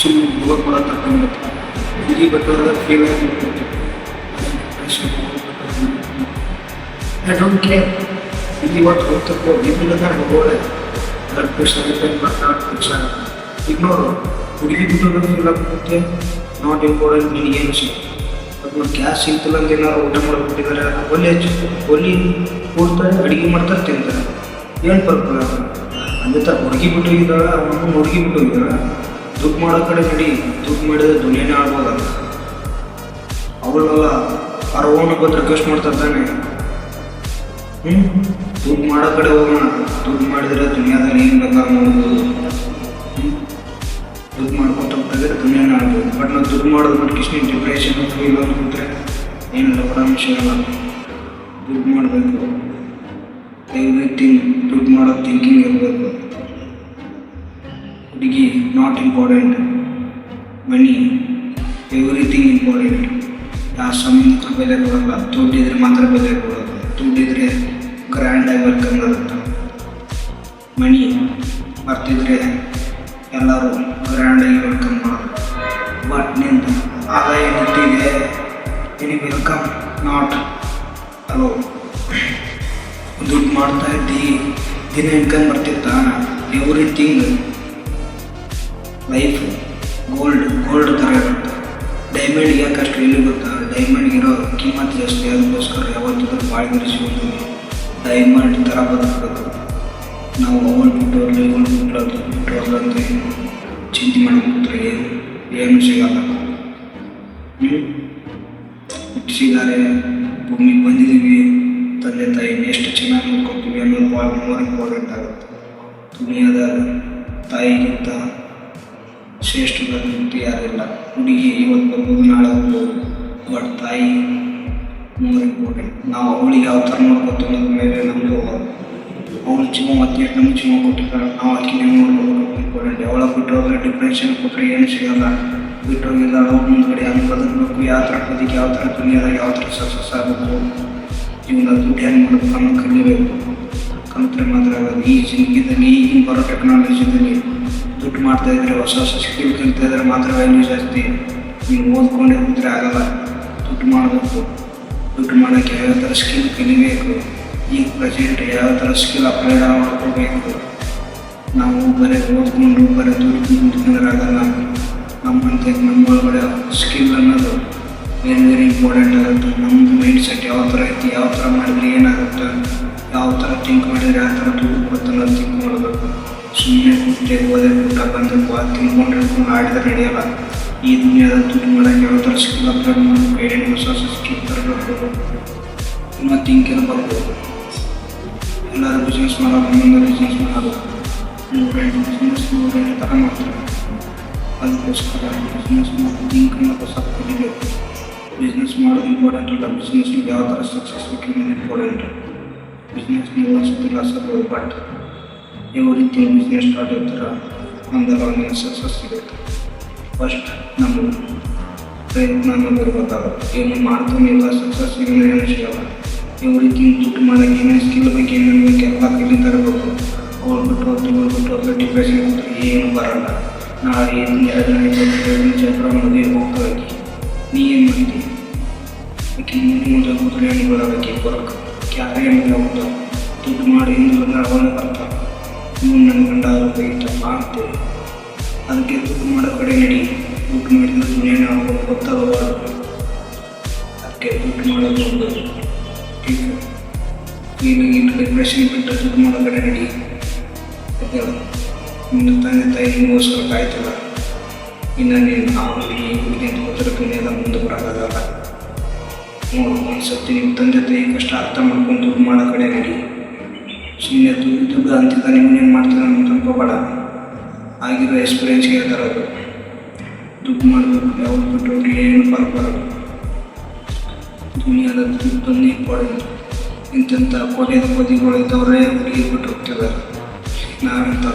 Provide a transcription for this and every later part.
ಸುಮ್ಮನೆ ಯುವ ಕೂಡ ತಗೊಂಡಿರುತ್ತೆ ಹುಡುಗಿ ಬಟ್ಟೋದ ಫೀಲ್ ಆಗಿಬಿಟ್ಟು ಐ ಡೋಂಟ್ ಕೇರ್ ಇಲ್ಲಿ ಇವತ್ತು ಹೋಗ್ತಕ್ಕೋ ಇಲ್ಲಿಂದ ಹೋಗೋಳೆ ಬ್ಲಡ್ ಪ್ರೆಷರ್ ಪ್ರೆಷರ್ ಇಗ್ನೋರು ಹುಡುಗಿ ಬಿಟ್ಟೋದ ಫೀಲ್ ಆಗಿಬಿಡುತ್ತೆ ನಾಟ್ ಇಂಪಾರ್ಟೆಂಟ್ ನಿನಗೇನು ಸಿಗುತ್ತೆ ಅದು ಗ್ಯಾಸ್ ಸಿಗ್ತಿಲ್ಲ ಅಂತ ಏನಾರು ಊಟ ಮಾಡಿಬಿಟ್ಟಿದ್ದಾರೆ ಒಲೆ ಹಚ್ಚಿ ಒಲಿ ಕೂಡ್ತಾರೆ ಅಡುಗೆ ಮಾಡ್ತಾರೆ ತಿಂತಾರೆ ಏನು ಪರ್ಪಲ್ ಅದೇ ಥರ ಹುಡುಗಿ ಬಿಟ್ಟೋಗಿದ್ದಾಳೆ ಅವನು ಹುಡುಗಿ ಬಿಟ್ಟೋಗಿದ್ದಾಳೆ ದುಡ್ಡು ಮಾಡೋ ಕಡೆ ನಡಿ ದುಡ್ಡು ಮಾಡಿದ್ರೆ ದುನಿಯಾನೇ ಆಗ್ಬೋದಲ್ಲ ಅವಳೆಲ್ಲ ಅರವನ್ನ ಬಂದು ರಿಕ್ವೆಸ್ಟ್ ಮಾಡ್ತಾರೆ ತಾನೆ ದುಡ್ಡು ಮಾಡೋ ಕಡೆ ಹೋಗೋಣ ದುಡ್ಡು ಮಾಡಿದ್ರೆ ದುನಿಯಾದಾಗ ಏನು ಬೇಕಾದ್ರೆ ಮಾಡ್ಬೋದು ದುಡ್ಡು ಮಾಡ್ಕೊತ ಹೋಗ್ತಾಯಿದ್ರೆ ದುನಿಯಾನೇ ಆಗ್ಬೋದು ಬಟ್ ನಾವು ದುಡ್ಡು ಮಾಡೋದು ನೋಡಿ ಕಿಸ್ನಿ ಡಿಪ್ರೆಷನ್ ಫೀಲ್ ಅಂದ್ಬಿಟ್ರೆ ಏನಿಲ್ಲ ಪರಾಮರ್ಶ ಸಿಗಲ್ಲ ದುಡ್ಡು ಮಾಡಬೇಕು ಎವ್ರಿಥಿಂಗ್ ದುಡ್ಡು ಮಾಡೋ ಥಿಂಕಿಂಗ್ ಇರಬೇಕು ಹುಡುಗಿ not important money everything important ಯಾವ ಸಮಯಕ್ಕೆ ಬೆಲೆ ಕೊಡೋಲ್ಲ ದುಡ್ಡಿದ್ರೆ ಮಾತ್ರ ಬೆಲೆ ಕೊಡೋದು ದುಡ್ಡಿದ್ರೆ ಗ್ರ್ಯಾಂಡಾಗಿ ವೆಲ್ಕಮ್ ಇರುತ್ತೆ ಮನಿ ಬರ್ತಿದ್ರೆ ಎಲ್ಲರೂ ಗ್ರ್ಯಾಂಡಾಗಿ ವೆಲ್ಕಮ್ ಮಾಡೋದು ಬಟ್ ನಿಂದು ಆದಾಯ ದುಡ್ಡಿದೆ ನಿನಗೆ ವೆಲ್ಕಮ್ ನಾಟ್ ಅಲೋ ದುಡ್ಡು ಮಾಡ್ತಾ ಇದ್ದಿ ದಿನ ಇನ್ಕಮ್ ಬರ್ತಿತ್ತ ಎವ್ರಿಥಿಂಗ್ ಲೈಫ್ ಗೋಲ್ಡ್ ಥರ ಇರುತ್ತೆ ಡೈಮಂಡ್ ಯಾಕೆ ಅಷ್ಟು ಎಲ್ಲಿ ಗೊತ್ತಾ ಡೈಮಂಡ್ಗಿರೋ ಕಿಮ್ಮತ್ತು ಜಾಸ್ತಿ ಅದಕ್ಕೋಸ್ಕರ ಯಾವತ್ತಿದ್ರೂ ಬಾಳ್ಗಿರಿಸ್ಬೋದು ಡೈಮಂಡ್ ಥರ ಬದುಕಬೇಕು ನಾವು ಅವಳು ಬಿಟ್ಟೋರ್ಲು ಅಂತ ಚಿಂತೆ ಮಾಡ್ಬಿಟ್ರೆ ಏನು ಸಿಗಲ್ಲ ಹುಟ್ಟಿಸಿದ್ದಾರೆ ಭೂಮಿಗೆ ಬಂದಿದ್ದೀವಿ ತಂದೆ ತಾಯಿ ಎಷ್ಟು ಚೆನ್ನಾಗಿ ನೋಡ್ಕೊತೀವಿ ಅನ್ನೋದು ಭಾಳ ಮೋರ್ ಇಂಪಾರ್ಟೆಂಟ್ ಆಗುತ್ತೆ ದುನಿಯಾದಾಗ ತಾಯಿಗಿಂತ ಶ್ರೇಷ್ಠದ ವ್ಯಕ್ತಿ ಯಾರಿಲ್ಲ ಹುಡುಗಿ ಇವತ್ತು ಬರ್ಬೋದು ನಾಳೆ ಹೋಗ್ಬೋದು ಬಟ್ ತಾಯಿ ಮೋರ್ ಇಂಪಾರ್ಟೆಂಟ್ ನಾವು ಅವಳಿಗೆ ಯಾವ ಥರ ನೋಡ್ಕೊತೀವಿ ಅನ್ನೋದ್ರ ಮೇಲೆ ನಮಗೆ ಹೋಗೋದು ಅವಳು ಜೀವ ಮತ್ತೆ ನಮ್ಗೆ ಜೀವ ಕೊಟ್ಟಿದ್ದಾರೆ ನಾವು ಆಕಿನೇ ನೋಡ್ಕೋಬೇಕು ಇಂಪಾರ್ಟೆಂಟ್ ಅವಳ ಬಿಟ್ಟೋದ್ರೆ ಡಿಪ್ರೆಷನ್ ಕೊಟ್ಟರೆ ಏನು ಸಿಗಲ್ಲ ಬಿಟ್ಟೋಗಿಲ್ಲ ಅವ್ರ ಮುಂದ್ಗಡೆ ಹಂಗೆ ಬದುಕಬೇಕು ಯಾವ ಥರ ಬದುಕಿ ಯಾವ ಥರ ದುನಿಯಾದಾಗ ಯಾವ ಥರ ಸಕ್ಸಸ್ ಆಗಬೇಕು ಜೀವನ ದುಡ್ಡು ಹೆಂಗೆ ಮಾಡಬೇಕು ಅನ್ನೋ ಕಲಿಬೇಕು ಕಲಿತ್ರೆ ಮಾತ್ರ ಆಗೋದು ಈ ಜಿಂದಗಿದಲ್ಲಿ ಈಗಿನ ಬರೋ ಟೆಕ್ನಾಲಜಿದಲ್ಲಿ ದುಡ್ಡು ಮಾಡ್ತಾಯಿದ್ರೆ ಹೊಸ ಹೊಸ ಸ್ಕಿಲ್ ಕಲಿತಾ ಇದ್ರೆ ಮಾತ್ರ ವ್ಯಾಲ್ಯೂ ಜಾಸ್ತಿ ನೀವು ಓದ್ಕೊಂಡೇ ಹೋದರೆ ಆಗಲ್ಲ ದುಡ್ಡು ಮಾಡಬೇಕು ದುಡ್ಡು ಮಾಡೋಕ್ಕೆ ಯಾವ ಥರ ಸ್ಕಿಲ್ ಕಲಿಬೇಕು ಈಗ ಪ್ರೆಸೆಂಟ್ ಯಾವ ಥರ ಸ್ಕಿಲ್ ಅಪ್ಲೈ ಮಾಡ್ಕೋಬೇಕು ನಾವು ಬರೀ ಓದ್ಕೊಂಡು ಬರೀ ದುಡ್ಡು ಆಗಲ್ಲ ನಮ್ಮ ಒಳಗಡೆ ಸ್ಕಿಲ್ ಅನ್ನೋದು ವೆರಿ ಇಂಪಾರ್ಟೆಂಟ್ ಆಗುತ್ತೆ ನಮ್ಮದು ಮೈಂಡ್ ಸೆಟ್ ಯಾವ ಥರ ಐತಿ ಯಾವ ಥರ ಮಾಡಿದ್ರೆ ಏನಾಗುತ್ತೆ ಯಾವ ಥರ ಥಿಂಕ್ ಮಾಡಿದರೆ ಯಾವ ಥರ ದುಡ್ಡು ಬರುತ್ತೆ ಅನ್ನೋದು ಥಿಂಕ್ ಮಾಡಬೇಕು ಸುಮ್ಮನೆ ಕುಟ್ಟೆ ಓದೇ ಊಟ ಬಂದಿರ್ಬೋದು ಅದು ತಿನ್ಕೊಂಡು ಹಿಡ್ಕೊಂಡು ಆಡಿದ್ರೆ ನಡೆಯಲ್ಲ ಈ ದುನಿಯಾದ ದುಡ್ಡು ಮಾಡೋಕ್ಕೆ ಯಾವ ಥರ ಸ್ಕಿಲ್ ಅಪ್ಲೈ ಮಾಡಬೇಕು ಏನೇನು ಹೊಸ ಹೊಸ ಸ್ಕಿಲ್ ತರಬೇಕು ಇನ್ನೂ ಥಿಂಕ್ ಇರಬೇಕು ಎಲ್ಲರೂ ಬಿಸ್ನೆಸ್ ಮಾಡೋದು ಮುಂದೆ ಬಿಸ್ನೆಸ್ ಮಾಡೋದು ಬಿಸ್ನೆಸ್ ಥರ ಮಾಡ್ತಾರೆ ಅದಕ್ಕೋಸ್ಕರ ಬಿಸ್ನೆಸ್ ಮಾಡೋದು ಥಿಂಕ್ ಅನ್ನೋದು ಸ್ವಲ್ಪ ಕಲಿಬೇಕು ಬಿಸ್ನೆಸ್ ಮಾಡೋದು ಇಂಪಾರ್ಟೆಂಟ್ ಅಲ್ಲ ಬಿಸ್ನೆಸ್ಗೆ ಯಾವ ಥರ ಸಕ್ಸಸ್ ಬೇಕಿದೆ ಇಂಪಾರ್ಟೆಂಟ್ ಬಿಸ್ನೆಸ್ನ ಅನಿಸುತ್ತಿಲ್ಲ ಸರ್ ಬಟ್ ಯಾವ ರೀತಿ ಬಿಸ್ನೆಸ್ ಸ್ಟಾರ್ಟ್ ಇರ್ತಾರೆ ಅಂದಾಗ ಅವನಿಗೆ ಸಕ್ಸಸ್ ಸಿಗುತ್ತೆ ಫಸ್ಟ್ ನಮ್ಮ ಪ್ರಯತ್ನ ಅನ್ನೋದು ಇರಬೇಕಾಗುತ್ತೆ ಏನು ಮಾಡ್ತಾನಿಲ್ಲ ಸಕ್ಸಸ್ ಸಿಗಲ್ಲ ಏನು ಸಿಗಲ್ಲ ಯಾವ ರೀತಿ ದುಡ್ಡು ಮಾಡೋಕ್ಕೆ ಏನೇನು ಸ್ಕಿಲ್ ಬೇಕು ಏನೇನು ಬೇಕು ಎಲ್ಲ ಕಲಿ ತರಬೇಕು ಅವ್ರು ಬಿಟ್ಟು ಡಿಪ್ರೆಷನ್ ಕೊಟ್ಟರೆ ಏನು ಬರೋಲ್ಲ ನಾಳೆ ಎರಡು ಚಕ್ರ ಮದುವೆ ಹೋಗ್ತಾ ಇದ್ದಿ ನೀ ಏನು ಮಾಡ್ತೀವಿ ಆಕೆ ಮುಂದೆ ಹೋದ್ರೆ ಏನು ಬರೋದಕ್ಕೆ ಬರೋಕ್ಕೆ ಯಾರೇ ಏನಿಲ್ಲ ಹೋಗ್ತಾ ದುಡ್ಡು ಮಾಡಿ ಹಿಂದೆ ಅವನೇ ಬರ್ತಾವೆ ನೀವು ನನ್ನ ಗಂಡ ಬೇಕಿತ್ತಪ್ಪ ಅಂತೇಳಿ ಅದಕ್ಕೆ ದುಡ್ಡು ಮಾಡೋ ಕಡೆ ನಡಿ ದುಡ್ಡು ಮಾಡಿದ್ರೆ ದುನಿಯಾನೇ ಆಗ್ಬೋದು ಗೊತ್ತಾಗಬಾರ್ದು ಅದಕ್ಕೆ ದುಡ್ಡು ಮಾಡೋದು ಹೋಗ್ಬೋದು ಈಗ ಫೀಲಿಂಗ್ ಡಿಪ್ರೆಷನ್ ಬಿಟ್ಟು ದುಡ್ಡು ಮಾಡೋ ಕಡೆ ನಡಿ ನಿನ್ನ ತಂದೆ ತಾಯಿ ನಿಮಗೋಸ್ಕರ ಕಾಯ್ತಲ್ಲ ಇನ್ನು ನೀನು ಆ ಹುಡುಗಿ ಅಂತ ಹೋದ್ರೆ ದುನಿಯಾದ ಮುಂದೆ ಬರೋಕ್ಕಾಗಲ್ಲ ನೋಡು ಒಂದ್ಸತಿ ನಿಮ್ಮ ತಂದೆ ತಾಯಿ ಕಷ್ಟ ಅರ್ಥ ಮಾಡ್ಕೊಂಡು ದುಡ್ಡು ಮಾಡೋ ಕಡೆ ನಡಿ ಸುಮ್ಮನೆ ದುಡ್ಡು ಅಂತಿದ್ದ ನೀವೇನು ಮಾಡ್ತೀರ ಅಂತ ಅನ್ಕೋಬೇಡ ಆಗಿರೋ ಎಕ್ಸ್ಪೀರಿಯನ್ಸ್ ಹೇಳ್ತಾರೆ ಅದು ದುಡ್ಡು ಮಾಡಬೇಕು ಯಾವ್ದು ಬಿಟ್ಟು ಏನು ಬರಬಾರದು ದುನಿಯಾದ ದುಡ್ಡೊಂದು ಇಂಪಾರ್ಟೆಂಟ್ ಇಂಥ ಕೊದಿಗಳು ಇದ್ದವರೇ ಹುಡುಗಿ ಬಿಟ್ಟು ಹೋಗ್ತಿದ್ದಾರೆ ನಾವಂತ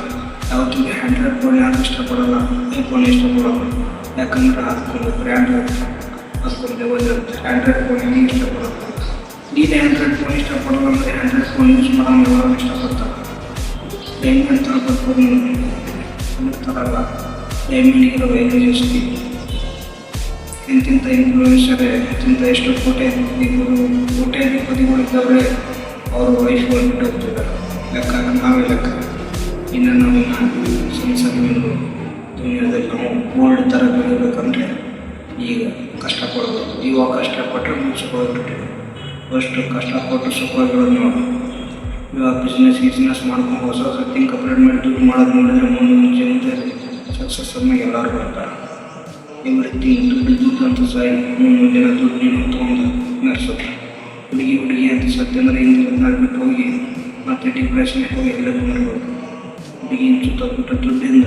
ಯಾವತ್ತೂ 100 ಫೋನ್ ಯಾರು ಇಷ್ಟಪಡೋಲ್ಲ ಐಫೋನ್ ಇಷ್ಟಪಡೋಲ್ಲ ಯಾಕಂದ್ರೆ ಅದಕ್ಕೊಂದು ಬ್ರ್ಯಾಂಡ್ ಇರುತ್ತೆ ಅದಕ್ಕೊಂದು ಲೆವೆಲ್ ಇರುತ್ತೆ 100 ಫೋನ್ ಹೆಂಗೆ ಇಷ್ಟಪಡೋಲ್ಲ ನೀನು 100 ಫೋನ್ ಇಷ್ಟಪಡೋಲ್ಲ ಅಂದರೆ 100 ಫೋನ್ ಯೂಸ್ ಮಾಡೋದು ಯಾವಾಗ ಇಷ್ಟಪಡ್ತಾರೆ ಡೈಮಂಡ್ ಥರ ಬರ್ಬೋದು ಇರ್ತಾರಲ್ಲ ಡೈಮಂಡ್ಗಿರೋ ವ್ಯಾಲ್ಯೂ ಜಾಸ್ತಿ. ಇಂತಿಂಥ ಇನ್ಫ್ಲೂಯೆನ್ಸರೇ ಇಂತಿಂಥ ಎಷ್ಟು ಕೋಟ್ಯಾಧಿಪತಿಗಳಿದ್ದವರೇ ಅವರು ವೈಫ್ಗಳು ಬಿಟ್ಟು ಹೋಗ್ತಿದ್ದಾರೆ. ಲೆಕ್ಕ ನಾವೇ ಲೆಕ್ಕ. ಇನ್ನು ನಾವಿನ್ನ ಸಣ್ಣ ಸಣ್ಣ ದುನಿಯಾದಲ್ಲಿ ನಾವು ಗೋಲ್ಡ್ ಥರ ಬೆಳಿಬೇಕಂದ್ರೆ ಈಗ ಕಷ್ಟಪಡ್ಬೇಕು. ಇವಾಗ ಕಷ್ಟಪಟ್ಟರೆ ಮುಗಿಸ್ಕೊಳ್ಬಿಟ್ಟಿವಿ. ಫಸ್ಟು ಕಷ್ಟಪಟ್ಟು ಸುಖವಾಗಿರೋದು ನೋಡಿ. ಇವಾಗ ಬಿಸ್ನೆಸ್ ಮಾಡ್ಕೊಂಡು ಹೊಸ ಥಿಂಕ್ ಅಪ್ಡೇಟ್ ಮಾಡಿ ದುಡ್ಡು ಮಾಡೋದು ನೋಡಿದ್ರೆ ಮುಂದಿನ ಜೀವನದಲ್ಲಿ ಸಕ್ಸಸ್ ಅನ್ನಾಗಿ ಎಲ್ಲರೂ ಬರ್ತಾರೆ. ಎವ್ರಿಥಿಂಗ್ ದುಡ್ಡು ಅಂತ ಸಾಯಿ ಮುಂದಿನ ದಿನ ದುಡ್ಡು ನೀನು ತೊಗೊಂಡು ನಡೆಸೋದು. ಹುಡುಗಿ ಅಂತ ಸತ್ಯ ಅಂದರೆ ಹಿಂದಿನ ಬಿಟ್ಟು ಹೋಗಿ ಮತ್ತೆ ಡಿಪ್ರೆಷನ್ಗೆ ಹೋಗಿ ಎಲ್ಲರೂ ಮಾಡ್ಬೋದು. ಹುಡುಗಿನ ಸುತ್ತಬಿಟ್ಟು ದುಡ್ಡಿಂದ